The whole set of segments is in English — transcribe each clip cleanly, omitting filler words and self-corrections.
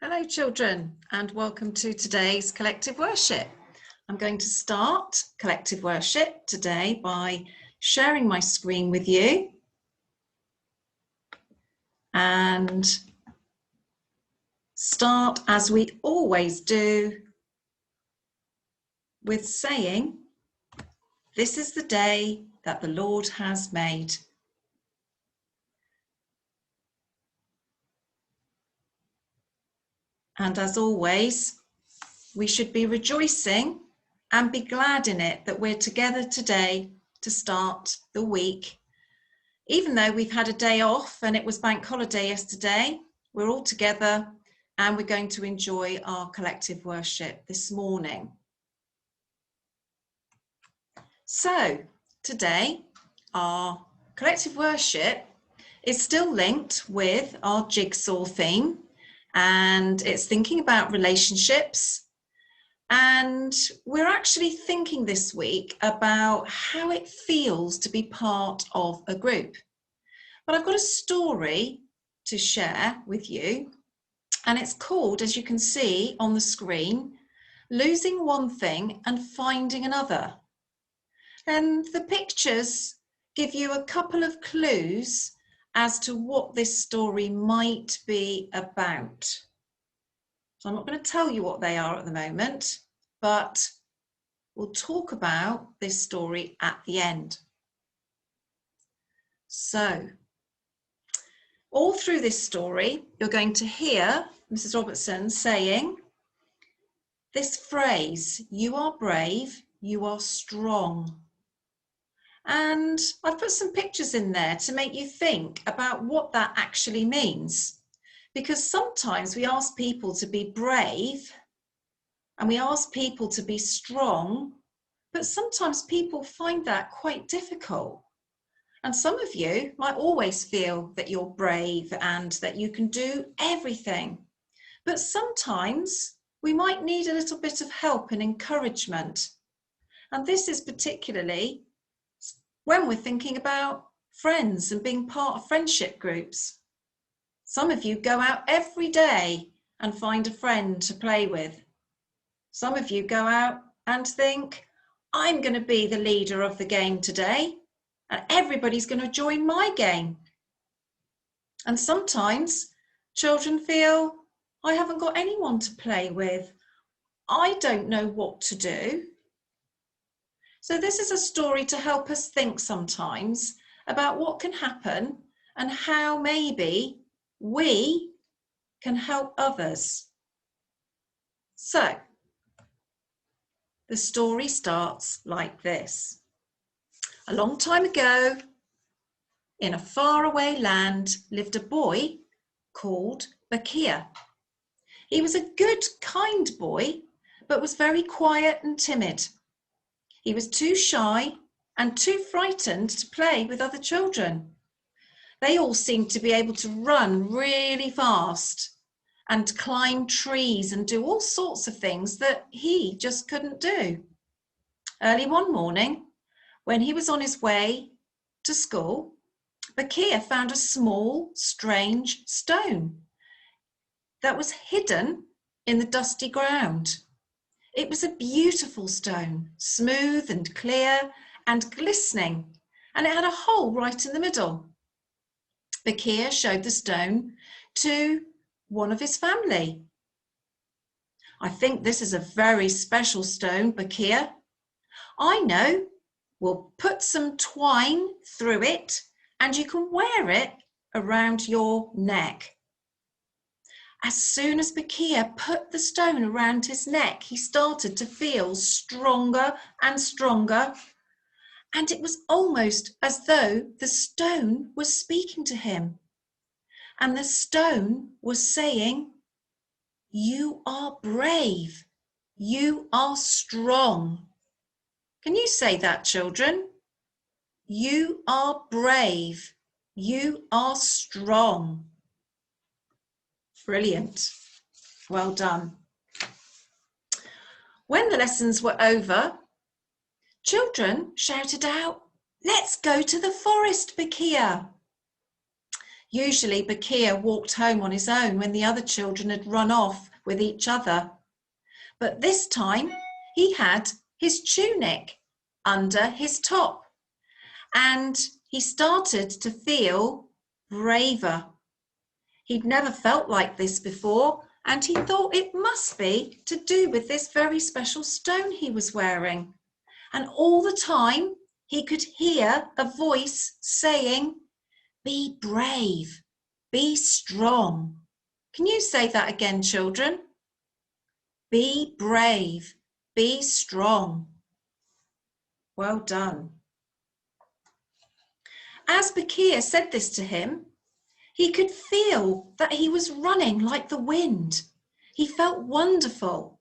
Hello children, and welcome to today's collective worship. I'm going to start collective worship today by sharing my screen with you and start, as we always do, with saying, "This is the day that the Lord has made." And as always, we should be rejoicing and be glad in it that we're together today to start the week. Even though we've had a day off and it was bank holiday yesterday, we're all together and we're going to enjoy our collective worship this morning. So today, our collective worship is still linked with our jigsaw theme, and it's thinking about relationships. And we're actually thinking this week about how it feels to be part of a group. But I've got a story to share with you, and it's called, as you can see on the screen, Losing One Thing and Finding Another. And the pictures give you a couple of clues as to what this story might be about. So I'm not going to tell you what they are at the moment, but we'll talk about this story at the end. So, all through this story, you're going to hear Mrs. Robertson saying this phrase, "You are brave, you are strong." And I've put some pictures in there to make you think about what that actually means. Because sometimes we ask people to be brave and we ask people to be strong, but sometimes people find that quite difficult. And some of you might always feel that you're brave and that you can do everything. But sometimes we might need a little bit of help and encouragement. And this is particularly when we're thinking about friends and being part of friendship groups. Some of you go out every day and find a friend to play with. Some of you go out and think, I'm going to be the leader of the game today, and everybody's going to join my game. And sometimes children feel, I haven't got anyone to play with. I don't know what to do. So this is a story to help us think sometimes about what can happen and how maybe we can help others. So the story starts like this. A long time ago, in a faraway land, lived a boy called Bakir. He was a good, kind boy, but was very quiet and timid. He was too shy and too frightened to play with other children. They all seemed to be able to run really fast and climb trees and do all sorts of things that he just couldn't do. Early one morning, when he was on his way to school, Bakir found a small, strange stone that was hidden in the dusty ground. It was a beautiful stone, smooth and clear and glistening, and it had a hole right in the middle. Bakir showed the stone to one of his family. I think this is a very special stone, Bakir. I know. We'll put some twine through it and you can wear it around your neck. As soon as Bakir put the stone around his neck, he started to feel stronger and stronger. And it was almost as though the stone was speaking to him. And the stone was saying, "You are brave. You are strong." Can you say that, children? You are brave. You are strong. Brilliant. Well done. When the lessons were over, children shouted out, "Let's go to the forest, Bakir." Usually Bakir walked home on his own when the other children had run off with each other. But this time he had his tunic under his top, and he started to feel braver. He'd never felt like this before, and he thought it must be to do with this very special stone he was wearing. And all the time he could hear a voice saying, "Be brave, be strong." Can you say that again, children? Be brave, be strong. Well done. As Bakir said this to him, he could feel that he was running like the wind. He felt wonderful.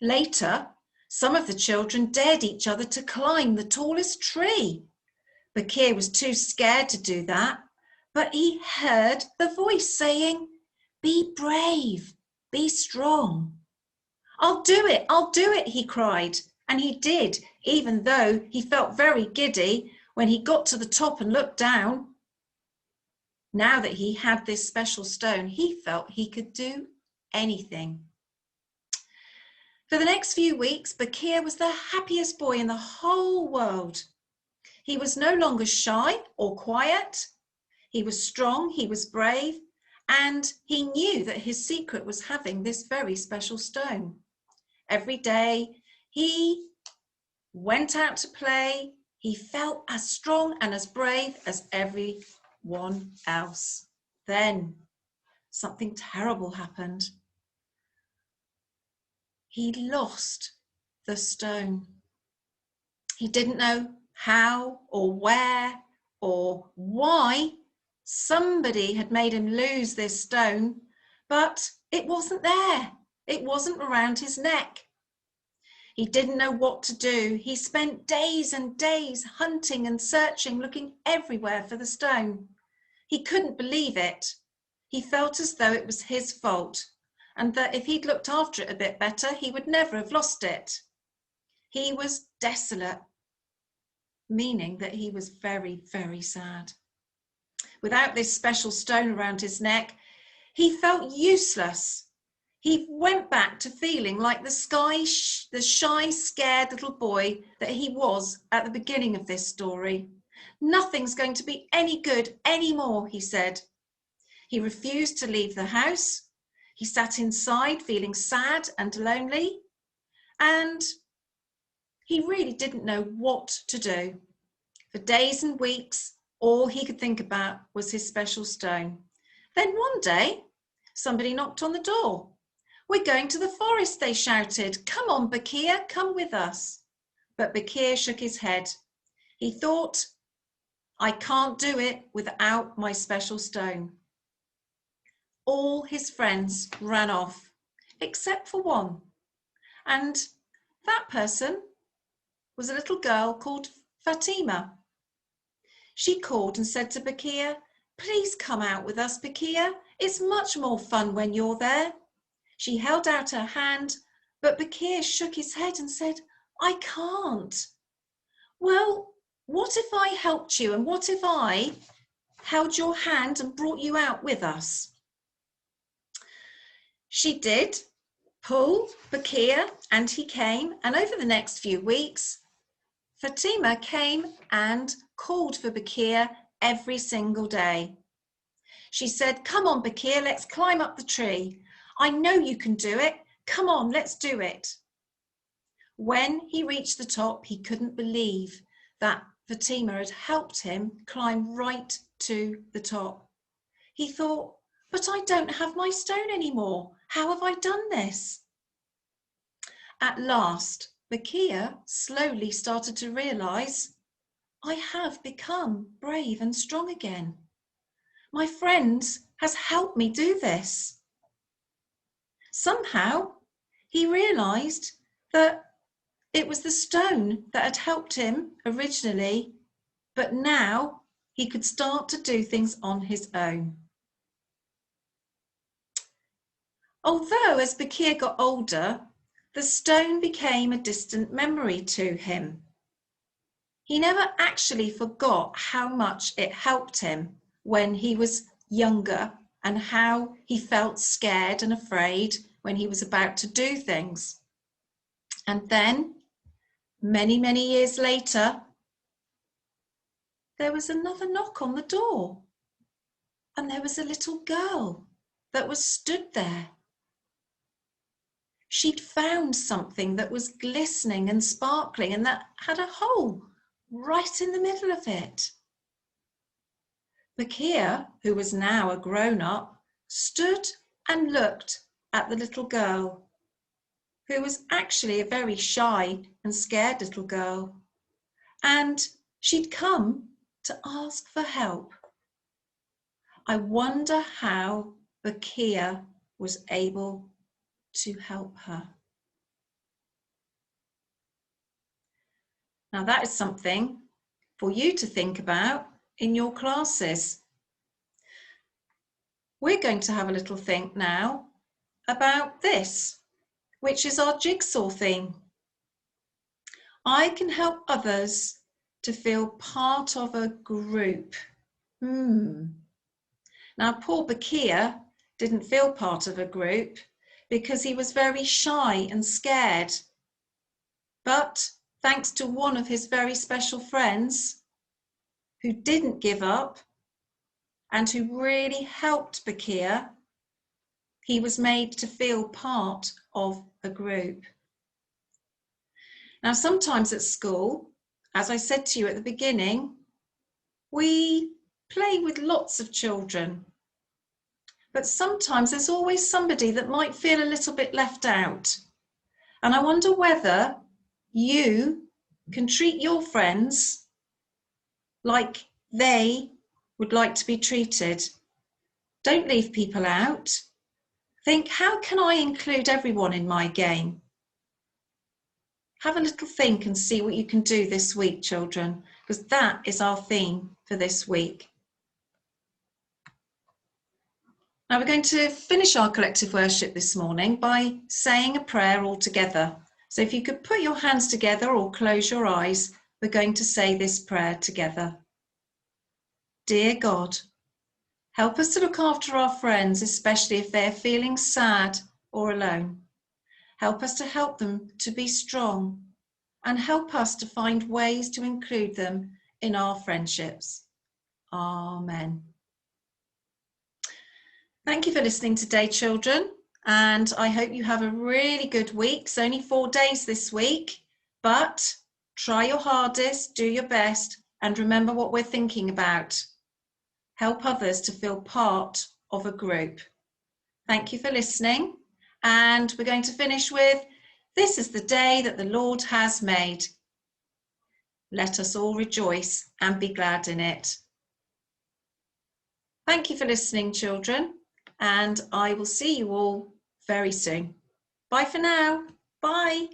Later, some of the children dared each other to climb the tallest tree. Bakir was too scared to do that, but he heard the voice saying, "Be brave, be strong." "I'll do it," he cried. And he did, even though he felt very giddy when he got to the top and looked down. Now that he had this special stone, he felt he could do anything. For the next few weeks, Bakir was the happiest boy in the whole world. He was no longer shy or quiet. He was strong, he was brave, and he knew that his secret was having this very special stone. Every day he went out to play. He felt as strong and as brave as everyone else. Then something terrible happened. He lost the stone. He didn't know how or where or why somebody had made him lose this stone, but it wasn't there. It wasn't around his neck. He didn't know what to do. He spent days and days hunting and searching, looking everywhere for the stone. He couldn't believe it. He felt as though it was his fault, and that if he'd looked after it a bit better, he would never have lost it. He was desolate, meaning that he was very, very sad. Without this special stone around his neck, he felt useless. He went back to feeling like the shy, scared little boy that he was at the beginning of this story. "Nothing's going to be any good anymore," he said. He refused to leave the house. He sat inside feeling sad and lonely, and he really didn't know what to do. For days and weeks, all he could think about was his special stone. Then one day, somebody knocked on the door. "We're going to the forest," they shouted. "Come on, Bakir, come with us." But Bakir shook his head. He thought, "I can't do it without my special stone." All his friends ran off, except for one. And that person was a little girl called Fatima. She called and said to Bakir, "Please come out with us, Bakir. It's much more fun when you're there." She held out her hand, but Bakir shook his head and said, "I can't." "Well, what if I helped you, and what if I held your hand and brought you out with us?" She did pull Bakir, and he came, and over the next few weeks, Fatima came and called for Bakir every single day. She said, "Come on, Bakir, let's climb up the tree. I know you can do it. Come on, let's do it." When he reached the top, he couldn't believe that Fatima had helped him climb right to the top. He thought, "But I don't have my stone anymore. How have I done this?" At last, Bakir slowly started to realize, "I have become brave and strong again. My friend has helped me do this." Somehow, he realized that it was the stone that had helped him originally, but now he could start to do things on his own. Although as Bakir got older, the stone became a distant memory to him. He never actually forgot how much it helped him when he was younger and how he felt scared and afraid when he was about to do things. And then, many, many years later, there was another knock on the door, and there was a little girl that was stood there. She'd found something that was glistening and sparkling and that had a hole right in the middle of it. Bakir, who was now a grown-up, stood and looked at the little girl, who was actually a very shy and scared little girl, and she'd come to ask for help. I wonder how Bakir was able to help her. Now that is something for you to think about in your classes. We're going to have a little think now about this, which is our jigsaw theme. I can help others to feel part of a group. Now, poor Bakir didn't feel part of a group because he was very shy and scared. But thanks to one of his very special friends who didn't give up and who really helped Bakir, he was made to feel part of a group. Now, sometimes at school, as I said to you at the beginning, we play with lots of children. But sometimes there's always somebody that might feel a little bit left out. And I wonder whether you can treat your friends like they would like to be treated. Don't leave people out. Think, how can I include everyone in my game? Have a little think and see what you can do this week, children, because that is our theme for this week. Now we're going to finish our collective worship this morning by saying a prayer all together. So if you could put your hands together or close your eyes, we're going to say this prayer together. Dear God, help us to look after our friends, especially if they're feeling sad or alone. Help us to help them to be strong and help us to find ways to include them in our friendships. Amen. Thank you for listening today, children, and I hope you have a really good week. It's only 4 days this week, but try your hardest, do your best, and remember what we're thinking about. Help others to feel part of a group. Thank you for listening, and we're going to finish with, this is the day that the Lord has made. Let us all rejoice and be glad in it. Thank you for listening, children. And I will see you all very soon. Bye for now. Bye.